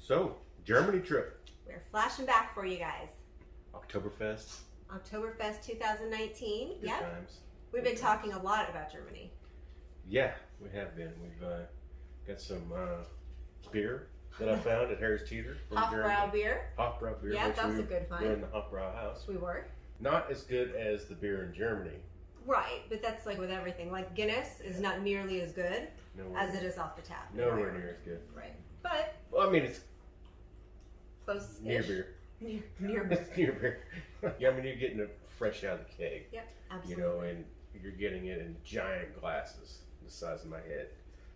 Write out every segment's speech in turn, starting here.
So, Germany trip. We're flashing back for you guys. Oktoberfest. Oktoberfest 2019. Good Yep. times. We've been talking a lot about Germany. Yeah, we have been. We've got some beer that I found at Harris Teeter. Hofbrau beer. Hofbrau beer. Yeah, that was a good find. We're in the Hofbrau house. We were. Not as good as the beer in Germany. Right, but that's like with everything. Like Guinness is not nearly as good as it is off the tap. Nowhere near as good. Right. But. Well, I mean, it's close. Near beer. Near beer. Near beer. Yeah, I mean, you're getting it fresh out of the keg. Yep, absolutely. You know, and you're getting it in giant glasses the size of my head.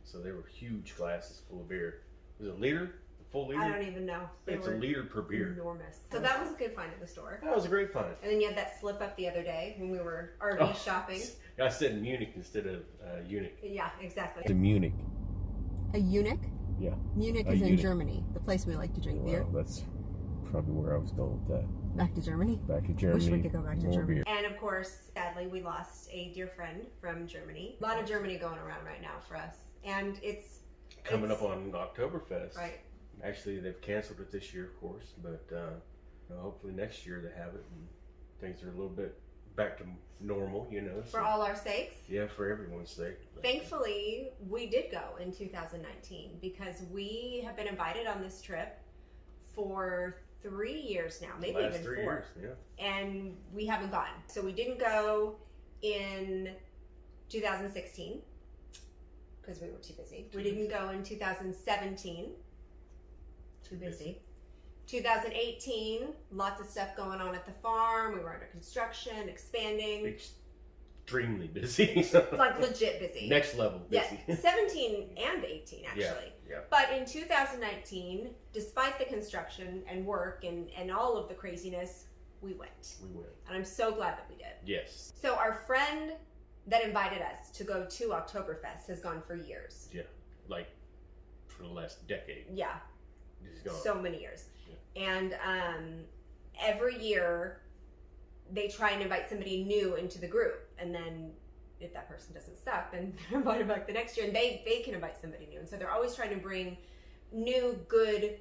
So they were huge glasses full of beer. Was it a liter? A full liter? I don't even know. It's a liter per beer. Enormous. So that was a good find at the store. That was a great find. And then you had that slip up the other day when we were RV shopping. I said Munich instead of Munich. Yeah, exactly. To Munich. A eunuch? Yeah. Munich is in Germany, the place we like to drink beer. That's probably where I was going with that. Back to Germany? Back to Germany. Wish we could go back to Germany. Beer. And of course, sadly, we lost a dear friend from Germany. A lot of Germany going around right now for us. And it's coming up on Oktoberfest. Right. Actually, they've canceled it this year, of course, but hopefully next year they have it and things are a little bit back to normal, you know. For all our sakes? Yeah, for everyone's sake. Thankfully, we did go in 2019 because we have been invited on this trip for 3 years now, maybe even 4. Years, yeah. And we haven't gone. So we didn't go in 2016 because we were too busy. We didn't go in 2017. Too busy. 2018, lots of stuff going on at the farm. We were under construction, expanding. Extremely busy. Like legit busy. Next level busy. Yeah, 17 and 18 actually. Yeah. But in 2019, despite the construction and work and all of the craziness, we went. We went. And I'm so glad that we did. Yes. So our friend that invited us to go to Oktoberfest has gone for years. Yeah, like for the last decade. Yeah. He's gone. So many years. Yeah. And every year they try and invite somebody new into the group. And then if that person doesn't suck, then they're invited back the next year and they can invite somebody new. And so they're always trying to bring new, good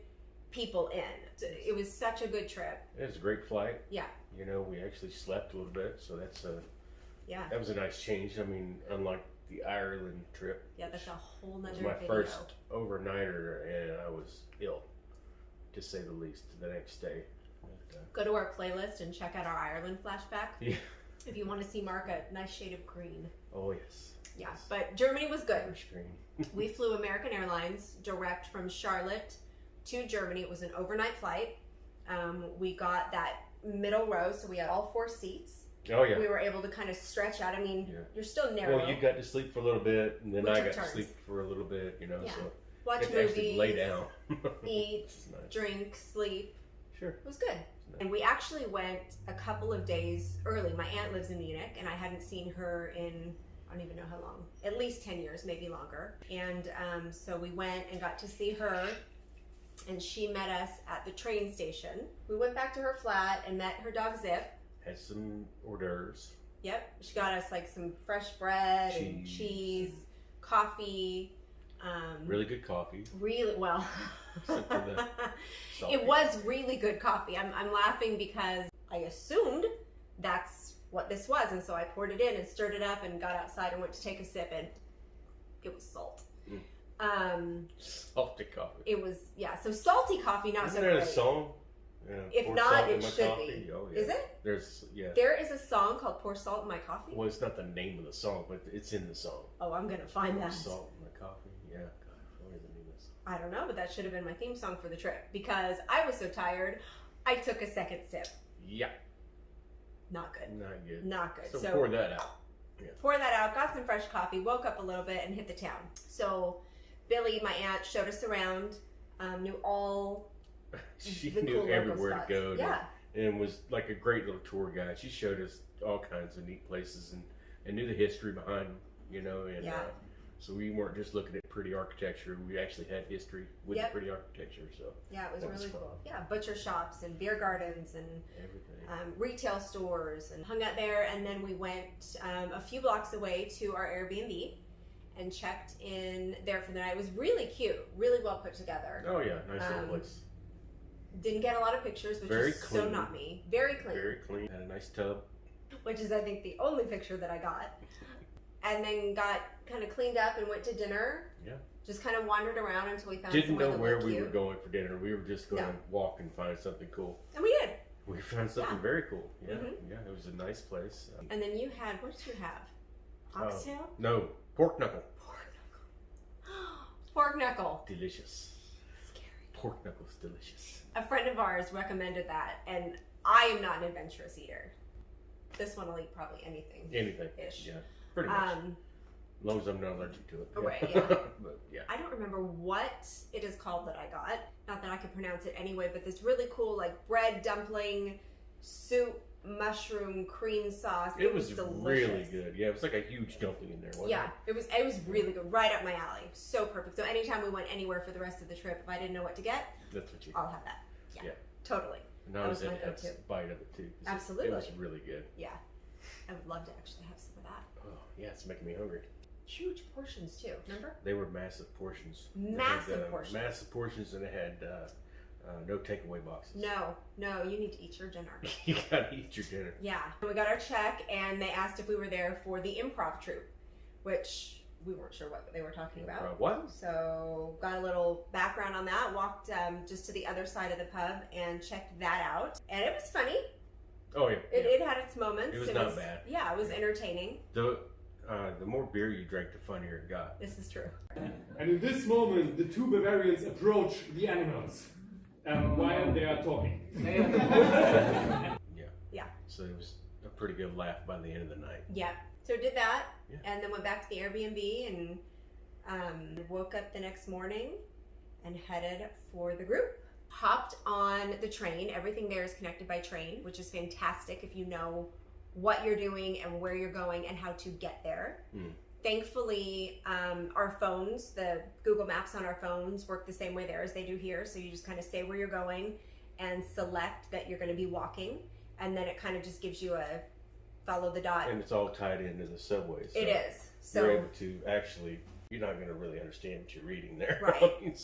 people in. So it was such a good trip. It was a great flight. Yeah. You know, we actually slept a little bit, so that's that was a nice change. I mean, unlike the Ireland trip. Yeah, that's a whole nother video. It was my video. first overnighter, and I was ill, to say the least, the next day. But, go to our playlist and check out our Ireland flashback. Yeah. If you want to see Mark a nice shade of green. Oh, yes. Yeah, but Germany was good. Green. We flew American Airlines direct from Charlotte to Germany. It was an overnight flight. We got that middle row, so we had all 4 seats. Oh, yeah. We were able to kind of stretch out. I mean, you're still narrow. Well, you got to sleep for a little bit, and then We I took got turns. to sleep for a little bit, you know. Yeah. So watch you had to movies, actually lay down. eat, Nice. drink, sleep. Sure. It was good. Nice. And we actually went a couple of days early. My aunt lives in Munich, and I hadn't seen her in, I don't even know how long, at least 10 years, maybe longer. And so we went and got to see her, and she met us at the train station. We went back to her flat and met her dog Zip. Had some hors d'oeuvres. Yep, she got us like some fresh bread and cheese, coffee. Really good coffee. Really well. Except for the salty. It was really good coffee. I'm laughing because I assumed that's what this was, and so I poured it in and stirred it up and got outside and went to take a sip, and it was salt. Salty coffee. It was, so salty coffee, not Isn't so there great. a song? Yeah, If pour not, salt in it my should coffee. be. Oh, yeah. Is it? There is a song called Pour Salt in My Coffee? Well, it's not the name of the song, but it's in the song. Oh, I'm going to find Pour that. salt in my coffee. Yeah, God, what is the name of this? I don't know, but that should have been my theme song for the trip because I was so tired, I took a second sip. Yeah. Not good. Not good. Not good. So pour that out. Yeah. Pour that out, got some fresh coffee, woke up a little bit, and hit the town. So Billy, my aunt, showed us around, knew all She the knew cool everywhere local to go. spots. Yeah. And was like a great little tour guide. She showed us all kinds of neat places and knew the history behind them, you know. And so we weren't just looking at pretty architecture. We actually had history with the pretty architecture. So yeah, it was really fun. cool. Yeah, butcher shops and beer gardens and everything. Retail stores, and hung out there. And then we went a few blocks away to our Airbnb. and checked in there for the night. It was really cute, really well put together. Oh yeah, nice little place. Didn't get a lot of pictures, which Very is clean. so not me. Very clean. Very clean. Had a nice tub. Which is, I think, the only picture that I got. And then got kind of cleaned up and went to dinner. Yeah. Just kind of wandered around until we found Didn't somewhere know that where looked we cute. were going for dinner. We were just going to walk and find something cool. And we did. We found something very cool. Yeah, Mm-hmm. yeah. It was a nice place. And then you had, what did you have? Oxtail? No, pork knuckle. Pork knuckle. Pork knuckle. Delicious. Scary. Pork knuckle's delicious. A friend of ours recommended that, and I am not an adventurous eater. This one will eat probably anything. Anything-ish. Yeah, pretty much. As long as I'm not allergic to it. Yeah. Right, yeah. But yeah. I don't remember what it is called that I got. Not that I could pronounce it anyway, but this really cool like bread dumpling soup mushroom cream sauce. It was delicious. really good. Yeah, it was like a huge dumpling in there, wasn't it? It was really good. Right up my alley. So perfect. So anytime we went anywhere for the rest of the trip, if I didn't know what to get, that's what you I'll have that. Yeah. Totally. And I was at a bite of it too. Absolutely. It was really good. Yeah. I would love to actually have some of that. Oh, yeah, it's making me hungry. Huge portions too, remember? They were massive portions. Massive portions. Massive portions, and it had no takeaway boxes. No, you need to eat your dinner. You gotta eat your dinner. Yeah. We got our check, and they asked if we were there for the improv troupe, which we weren't sure what they were talking about. What? So got a little background on that. Walked just to the other side of the pub and checked that out, and it was funny. Oh yeah. It had its moments. It was not bad. Yeah, it was entertaining. The more beer you drank, the funnier it got. This is true. And in this moment, the two Bavarians approach the animals while they are talking. Yeah. So it was a pretty good laugh by the end of the night. Yeah. So did that, Yeah. and then went back to the Airbnb and woke up the next morning and headed for the group. Hopped on the train. Everything there is connected by train, which is fantastic if you know what you're doing and where you're going and how to get there. Thankfully, our phones, the Google Maps on our phones work the same way there as they do here. So you just kind of say where you're going and select that you're going to be walking. And then it kind of just gives you a follow the dot. And it's all tied into the subway. So it is. So you're able to actually, you're not going to really understand what you're reading there. Right.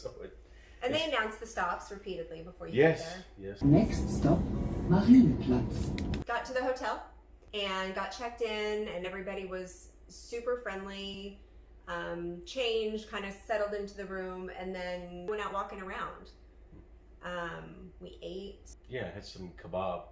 And they announce the stops repeatedly before you get there. Yes. Next stop, Marienplatz. Got to the hotel and got checked in, and everybody was super friendly, changed, kind of settled into the room, and then went out walking around. We ate. Yeah, I had some kebab.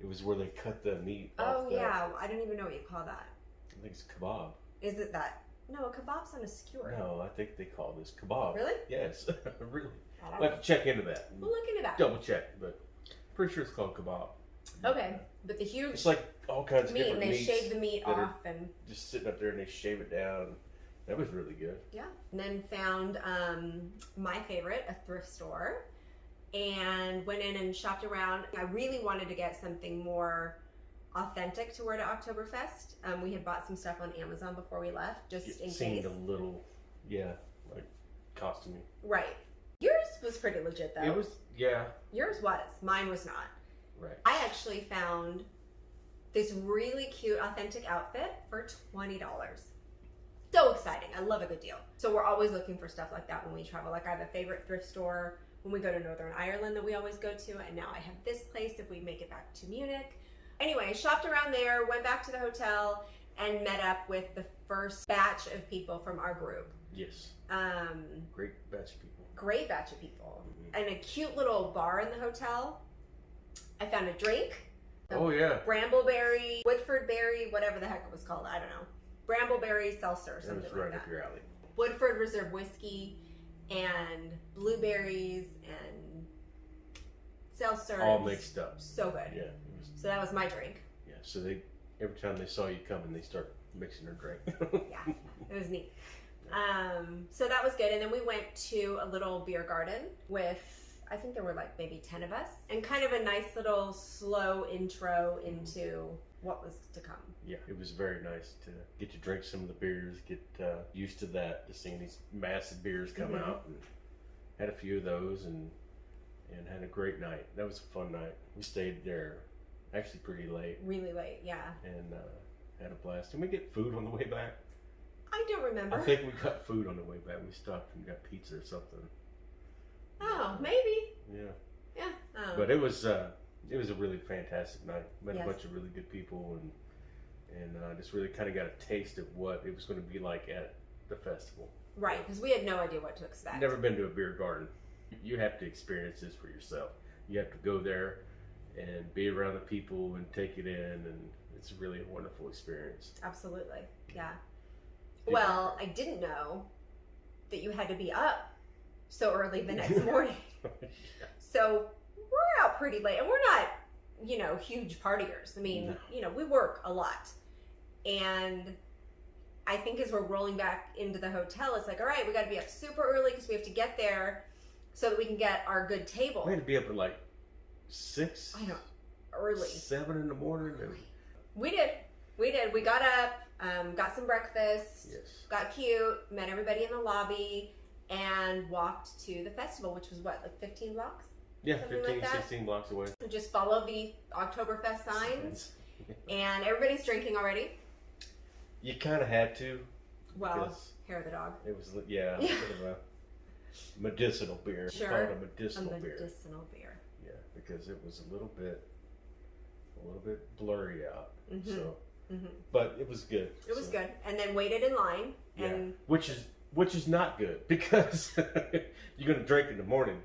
It was where they cut the meat off. Oh yeah, I don't even know what you call that. I think it's kebab. Is it that? No, a kebab's on a skewer. No, I think they call this kebab. Really? Yes, really. I don't We'll know. have to check into that. We'll look into that. Double check, but pretty sure it's called kebab. Okay, but the huge It's like all kinds of meat, different and they meats shave the meat that are off, and just sitting up there, and they shave it down. That was really good. yeah. And then found my favorite, a thrift store, and went in and shopped around. I really wanted to get something more authentic to wear to Oktoberfest. We had bought some stuff on Amazon before we left, just in It seemed case. a little, like costumey. Right. Yours was pretty legit though. It was, yeah. Yours was. Mine was not. Right. I actually found this really cute authentic outfit for $20. So exciting. I love a good deal. So we're always looking for stuff like that when we travel. Like I have a favorite thrift store when we go to Northern Ireland that we always go to, and now I have this place if we make it back to Munich. Anyway, shopped around there, went back to the hotel, and met up with the first batch of people from our group. Yes. Great batch of people. Great batch of people. And a cute little bar in the hotel. I found a drink. Oh yeah. Brambleberry, Woodford berry, whatever the heck it was called. I don't know. Brambleberry seltzer, That something was like right that. up your alley. Woodford Reserve whiskey and blueberries and seltzer. All mixed up. So good. Yeah. So that was my drink. Yeah. So every time they saw you coming, they start mixing their drink. Yeah, it was neat. So that was good. And then we went to a little beer garden with, I think there were like maybe 10 of us, and kind of a nice little slow intro into what was to come. Yeah, it was very nice to get to drink some of the beers, get used to that, to seeing these massive beers come out, and had a few of those, and had a great night. That was a fun night. We stayed there actually pretty late. Really late, yeah. And had a blast. Did we get food on the way back? I don't remember. I think we got food on the way back. We stopped and got pizza or something. Oh, maybe. Yeah. Yeah. Oh. But it was a really fantastic night. Met Yes. a bunch of really good people and just really kind of got a taste of what it was going to be like at the festival. Right, because we had no idea what to expect. Never been to a beer garden. You have to experience this for yourself. You have to go there and be around the people and take it in, and it's really a wonderful experience. Absolutely. Yeah. Well, I didn't know that you had to be up so early the next morning. So we're out pretty late, and we're not, huge partiers. I mean, we work a lot. And I think as we're rolling back into the hotel, it's like, all right, we got to be up super early because we have to get there so that we can get our good table. We had to be up at like 6. I know, early. 7 in the morning. And... We did. We got up, got some breakfast, Yes. got cute, met everybody in the lobby, and walked to the festival, which was what, like 15 blocks? Yeah, Something 15, like that? 16 blocks away. We just followed the Oktoberfest signs, and everybody's drinking already. You kind of had to. Well, because hair of the dog. it was, yeah, Yeah. sort of a medicinal beer. Sure. We call it a medicinal beer. Medicinal beer. Yeah, because it was a little bit blurry out. Mhm. So, Mhm. but it was good. It was So, good. And then waited in line, Yeah, and which is not good because you're gonna drink in the morning.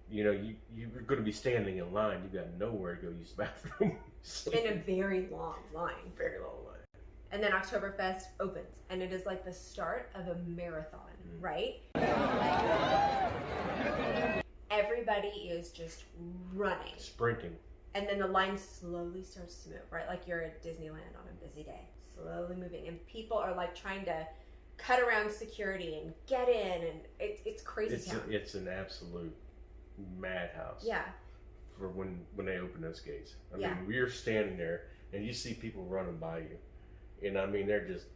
You're going to be standing in line. You got nowhere to go use the bathroom. So, in a very long line. very long line. And then Oktoberfest opens, and it is like the start of a marathon, right? Everybody is just running. Sprinting. And then the line slowly starts to move, right? Like you're at Disneyland on a busy day. Slowly moving. And people are like trying to cut around security and get in. And it's crazy town. It's an absolute madhouse. Yeah. For when they open those gates. I Yeah. mean, we're standing there and you see people running by you. And I mean, they're just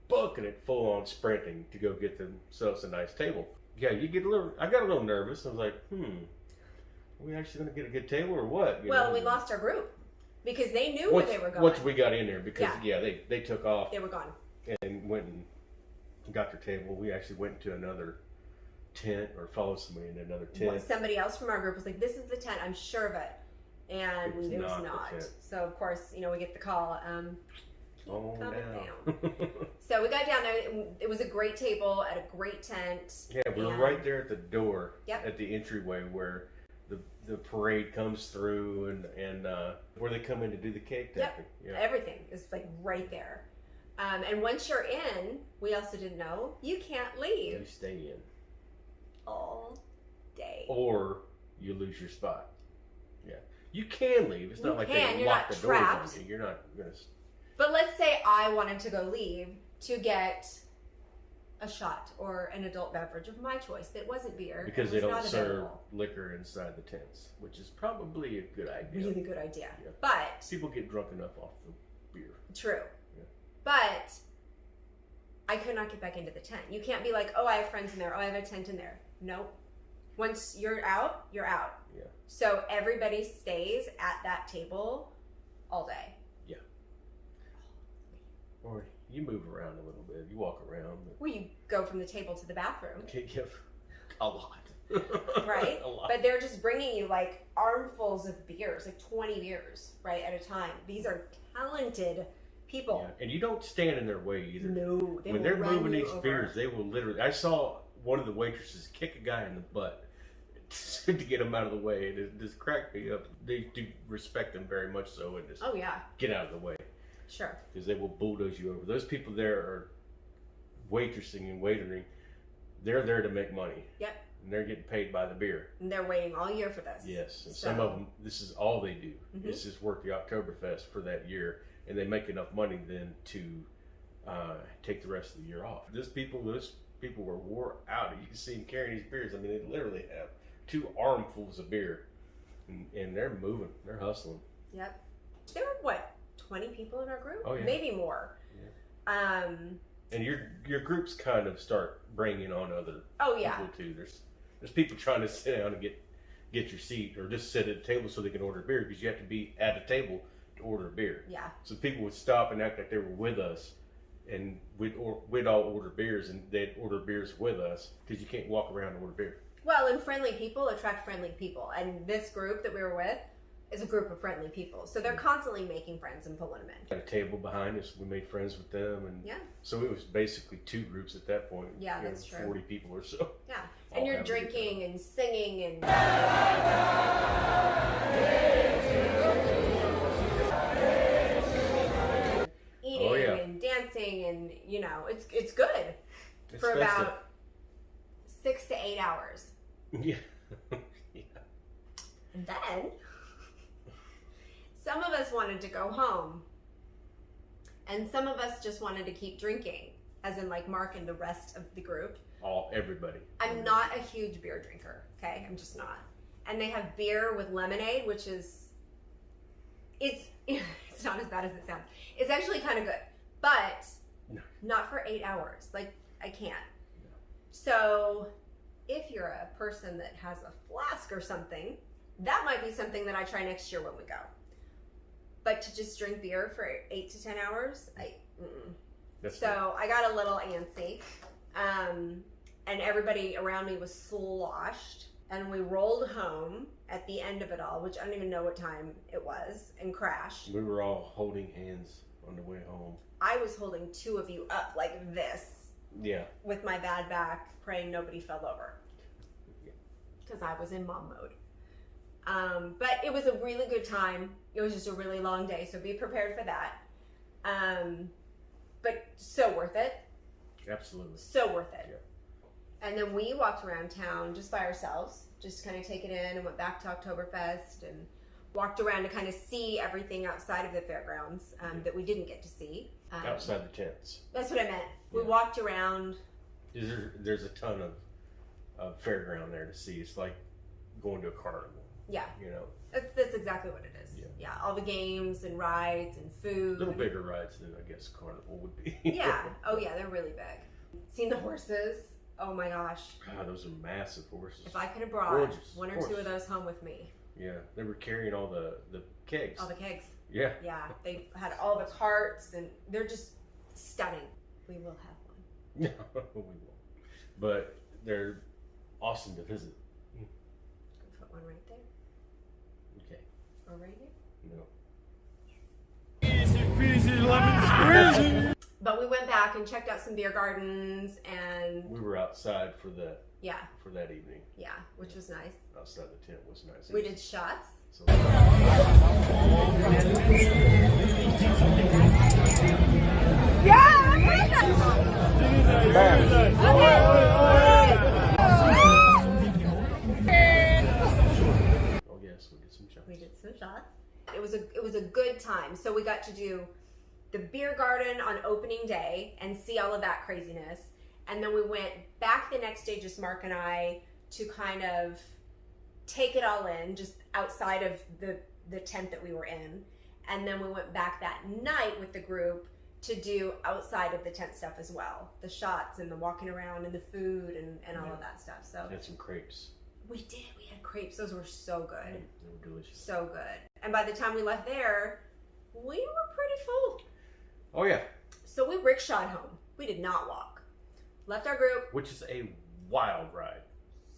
booking it full on sprinting to go get themselves a nice table. Yeah, I got a little nervous. I was like, are we actually going to get a good table or what? Well, we lost our group because they knew where they were going. Once we got in there, because they took off They were gone. and went and got their table. We actually went to another tent or followed somebody into another tent. Somebody else from our group was like, "This is the tent, I'm sure of it," and It was not the tent. So of course, we get the call. Keep Oh, coming down. down. So we got down there. It was a great table at a great tent. Yeah, we were and- right there at the door, Yep. at the entryway where the parade comes through and where they come in to do the cake Yep. tapping. Yeah. Everything is like right there. And once you're in, we also didn't know you can't You leave stay in. all day. Or you lose your spot. Yeah. You can leave. It's You not like can. they You're lock not the doors trapped. on you. You're not going to... But let's say I wanted to go leave to get a shot or an adult beverage of my choice that wasn't beer. Because and they was don't not serve available. liquor inside the tents, which is probably a good idea. Really good idea. Yeah. But People get drunk enough off the beer. true. Yeah. But I could not get back into the tent. You can't be like, oh, I have friends in there. Oh, I have a tent in there. Nope. Once you're out, you're out. Yeah. So everybody stays at that table all day. Or you move around a little bit. You walk around. Well, you go from the table to the bathroom, But you give a lot. right? A lot. But they're just bringing you like armfuls of beers, like 20 beers, right, at a time. These are talented people. Yeah. And you don't stand in their way either. No, they When will they're run moving you these over. beers, they will literally... I saw one of the waitresses kick a guy in the butt to get him out of the way. It just cracked me up. They do respect them very much so and just Oh yeah, get out of the way. sure. Because they will bulldoze you over. Those people there are waitressing and waitering. They're there to make money. Yep. And they're getting paid by the beer. And they're waiting all year for this. Yes. And So- some of them, this is all they do. Mhm. This is work the Oktoberfest for that year. And they make enough money then to take the rest of the year off. Those people were wore out. You can see them carrying these beers. I mean, they literally have 2 armfuls of beer. And they're moving. They're hustling. Yep. There were what, 20 people in our group? Oh, yeah. Maybe more. Yeah. And your groups kind of start bringing on other Oh yeah. people too. There's people trying to sit down and get your seat or just sit at a table so they can order beer because you have to be at a table to order a beer. Yeah. So people would stop and act like they were with us and we'd all order beers, and they'd order beers with us because you can't walk around and order beer. Well, and friendly people attract friendly people, and this group that we were with is a group of friendly people, so they're constantly making friends and pulling them in. Got a table behind us. We made friends with them, and Yeah. so it was basically 2 groups at that point. Yeah, that's true. 40 people or so. Yeah, All and you're having a good drinking and singing and eating Oh, yeah. and dancing, and you know, it's good It's for festive. about 6 to 8 hours. Yeah. Yeah. And then some of us wanted to go home, and some of us just wanted to keep drinking, as in like Mark and the rest of the group. Everybody. I'm not a huge beer drinker, okay? I'm just not. And they have beer with lemonade, which is, it's not as bad as it sounds. It's actually kind of good, but not for 8 hours. Like, I can't. So if you're a person that has a flask or something, that might be something that I try next year when we go. But to just drink beer for 8 to 10 hours, so I got a little antsy. And everybody around me was sloshed, and we rolled home at the end of it all, which I don't even know what time it was, and crashed. We were all holding hands on the way home. I was holding 2 of you up like this. Yeah. With my bad back, praying nobody fell over. Because I was in mom mode. But it was a really good time. It was just a really long day, so be prepared for that. But so worth it. Absolutely. So worth it. Yeah. And then we walked around town just by ourselves, just kind of take it in, and went back to Oktoberfest and walked around to kind of see everything outside of the fairgrounds that we didn't get to see. Outside the tents. That's what I meant. We Yeah. walked around. There's a ton of fairground there to see. It's like going to a carnival. Yeah. You know. That's exactly what it is. Yeah. All the games and rides and A food. little bigger rides than I guess carnival would be. Yeah. Oh yeah, they're really big. Seen the horses. Oh my gosh. God, those are massive horses. If I could have brought Gorgeous, one or gorgeous. 2 of those home with me. Yeah, they were carrying all the kegs. All the kegs. Yeah. Yeah. They had all the carts, and they're just stunning. We will have one. No, we won't. But they're awesome to visit. Put one right there. Okay. Or right here. No. Easy peasy lemon squeezy. But we went back and checked out some beer gardens, and We were outside for that evening. yeah, which was nice. Outside the tent was nice. We did shots. So, oh yes, we did some shots. We did some shots. It was a good time. So we got to do the beer garden on opening day and see all of that craziness. And then we went back the next day, just Mark and I, to kind of take it all in, just outside of the tent that we were in. And then we went back that night with the group to do outside of the tent stuff as well. The shots and the walking around and the food and all of that stuff. So Had some crepes. we did. We had crepes. Those were so good. They were delicious. So good. And by the time we left there, we were pretty full. Oh yeah. So we rickshawed home. We did not walk. Left our group. Which is a wild ride.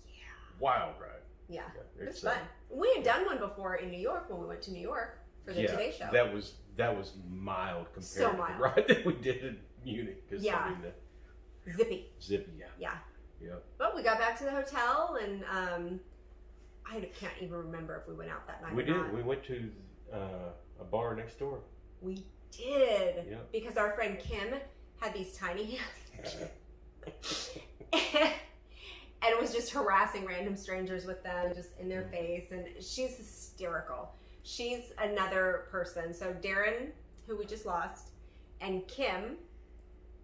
Yeah. Wild ride. Yeah. Yeah, It was fun. We had done one before in New York when we went to New York for the Today Show. That was mild compared So to mild. the ride that we did in Munich. 'Cause, Yeah. I mean, Zippy. zippy, yeah. Yeah. Yeah. But we got back to the hotel, and I can't even remember if we went out that night We or did. not. We went to a bar next door. We did. Yeah. Because our friend Kim had these tiny hands. And it was just harassing random strangers with them, just in their face. And she's hysterical. She's another person. So Darren, who we just lost, and Kim,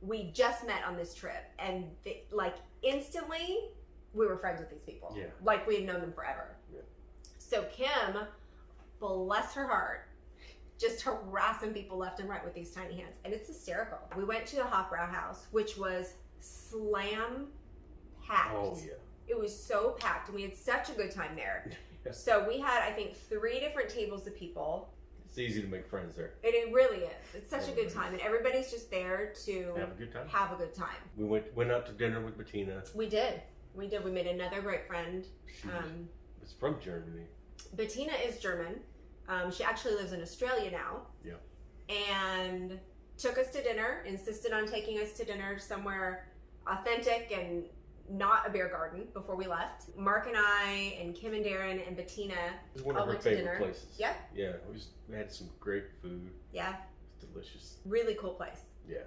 we just met on this trip. And like instantly, we were friends with these people. Yeah. Like we had known them forever. Yeah. So Kim, bless her heart, just harassing people left and right with these tiny hands. And it's hysterical. We went to the Hofbrau house, which was slam packed. Oh yeah. It was so packed, and we had such a good time there. Yeah. So we had, I think, 3 different tables of people. It's easy to make friends there. It really is. It's such a good time, and everybody's just there to Have a good time. have a good time. We went out to dinner with Bettina. We did. We made another great friend. She was from Germany. Bettina is German. She actually lives in Australia now. Yeah. And took us to dinner, insisted on taking us to dinner somewhere authentic and not a beer garden before we left. Mark and I and Kim and Darren and Bettina It was one all of her went to favorite dinner. places. Yeah. Yeah, we had some great food. Yeah. It was delicious. Really cool place. Yeah.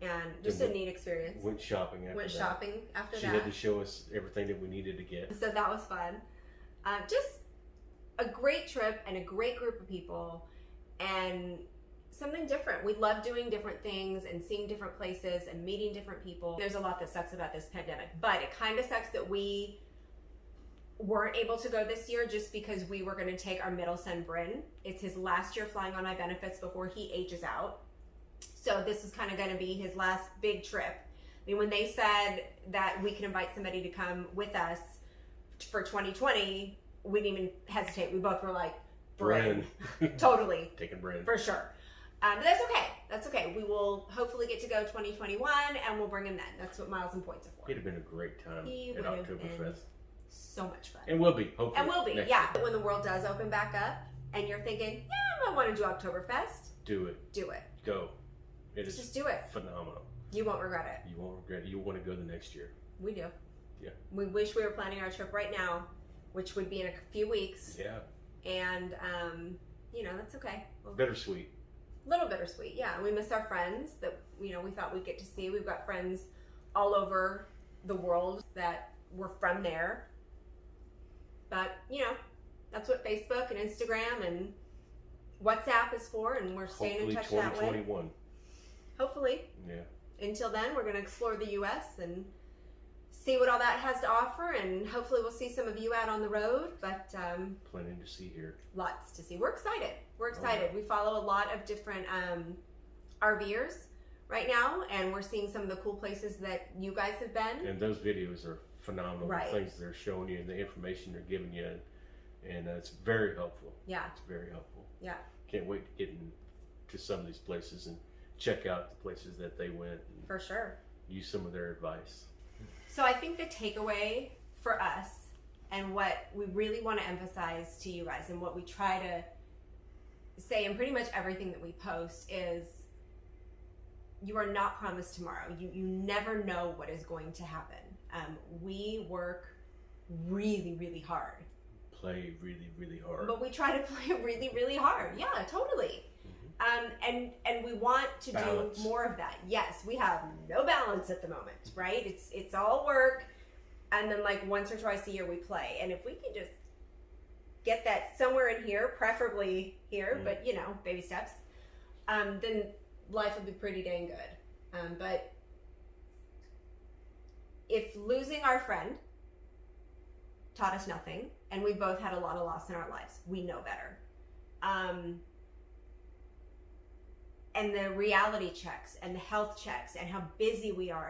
And just a neat experience. Went shopping after Went that. shopping after She that. had to show us everything that we needed to get. So that was fun. Just a great trip and a great group of people and something different. We love doing different things and seeing different places and meeting different people. There's a lot that sucks about this pandemic, but it kind of sucks that we weren't able to go this year just because we were going to take our middle son, Bryn. It's his last year flying on my benefits before he ages out. So this is kind of going to be his last big trip. I mean, when they said that we can invite somebody to come with us for 2020, we didn't even hesitate. We both were like, Bryn. Totally. Taking Bryn. For sure. But that's okay. That's okay. We will hopefully get to go 2021 and we'll bring him then. That's what Miles and Points are for. It'd have been a great time He at would have been Oktoberfest. so much fun. And will be, hopefully. And will be, next yeah. year. When the world does open back up and you're thinking, yeah, I want to do Oktoberfest, Do it. do it. Go. It is Just do it. phenomenal. You won't regret it. You won't regret it. You'll want to go the next year. We do. Yeah. We wish we were planning our trip right now, which would be in a few weeks. Yeah. And, that's okay. We'll Bittersweet. little bittersweet, yeah. We miss our friends that we thought we'd get to see. We've got friends all over the world that were from there. But that's what Facebook and Instagram and WhatsApp is for, and we're staying Hopefully in touch that way. 2021. Hopefully. Yeah. Until then, we're going to explore the U.S. and see what all that has to offer, and hopefully we'll see some of you out on the road. But Plenty to see here. lots to see. We're excited. We're excited. We follow a lot of different RVers right now, and we're seeing some of the cool places that you guys have been. And those videos are phenomenal. Right. The things they're showing you and the information they're giving you. And it's very helpful. Yeah. It's very helpful. Yeah. Can't wait to get into some of these places and check out the places that they went and For sure. use some of their advice. So I think the takeaway for us and what we really want to emphasize to you guys and what we try to say in pretty much everything that we post is you are not promised tomorrow. You never know what is going to happen. We work really, really hard. Play really, really hard. But we try to play really, really hard. Yeah, totally. And we want to Balance. do more of that. Yes, we have no balance at the moment, right? It's all work, and then like once or twice a year we play. And if we can just get that somewhere in here, preferably here, but baby steps, then life would be pretty dang good. But if losing our friend taught us nothing, and we both had a lot of loss in our lives, we know better. And the reality checks and the health checks and how busy we are,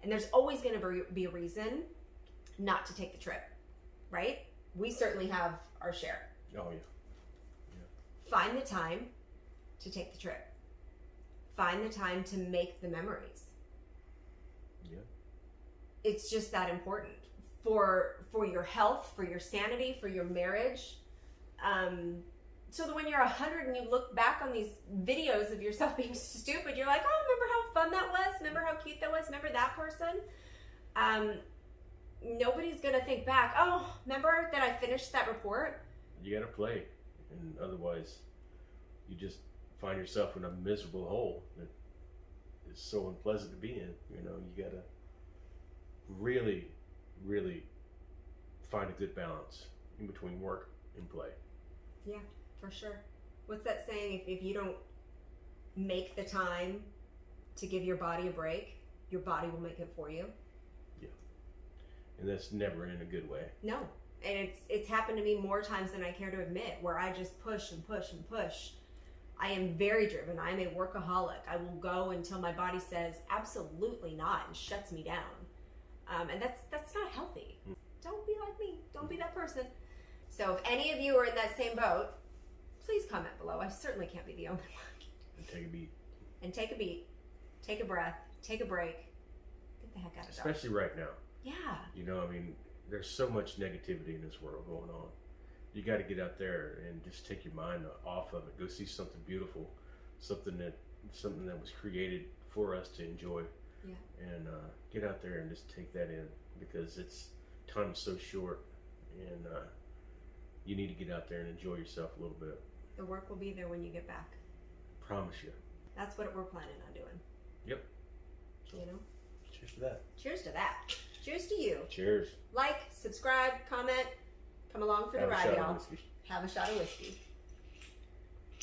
and there's always going to be a reason not to take the trip, right? We certainly have our share. Oh, yeah. Find the time to take the trip. Find the time to make the memories. Yeah. It's just that important for your health, for your sanity, for your marriage. So that when you're 100 and you look back on these videos of yourself being stupid, you're like, oh, remember how fun that was? Remember how cute that was? Remember that person? Nobody's going to think back, oh, remember that I finished that report? You got to play. And otherwise, you just find yourself in a miserable hole that is so unpleasant to be in. You got to really, really find a good balance in between work and play. Yeah, for sure. What's that saying? If you don't make the time to give your body a break, your body will make it for you. Yeah. And that's never in a good way. No. And it's happened to me more times than I care to admit, where I just push and push and push. I am very driven. I am a workaholic. I will go until my body says absolutely not and shuts me down. And that's not healthy. Don't be like me. Don't be that person. So if any of you are in that same boat, please comment below. I certainly can't be the only one. And take a beat. And take a beat. Take a breath. Take a break. Get the heck out of Dodge. Especially right now. Yeah. You know, I mean, there's so much negativity in this world going on. You got to get out there and just take your mind off of it. Go see something beautiful, something that was created for us to enjoy. Yeah. And get out there and just take that in, because time is so short, and you need to get out there and enjoy yourself a little bit. The work will be there when you get back. Promise you. That's what we're planning on doing. Yep. So, you know? Cheers to that. Cheers to that. Cheers to you. Cheers. Like, subscribe, comment, come along for the ride, y'all. Have a shot of whiskey.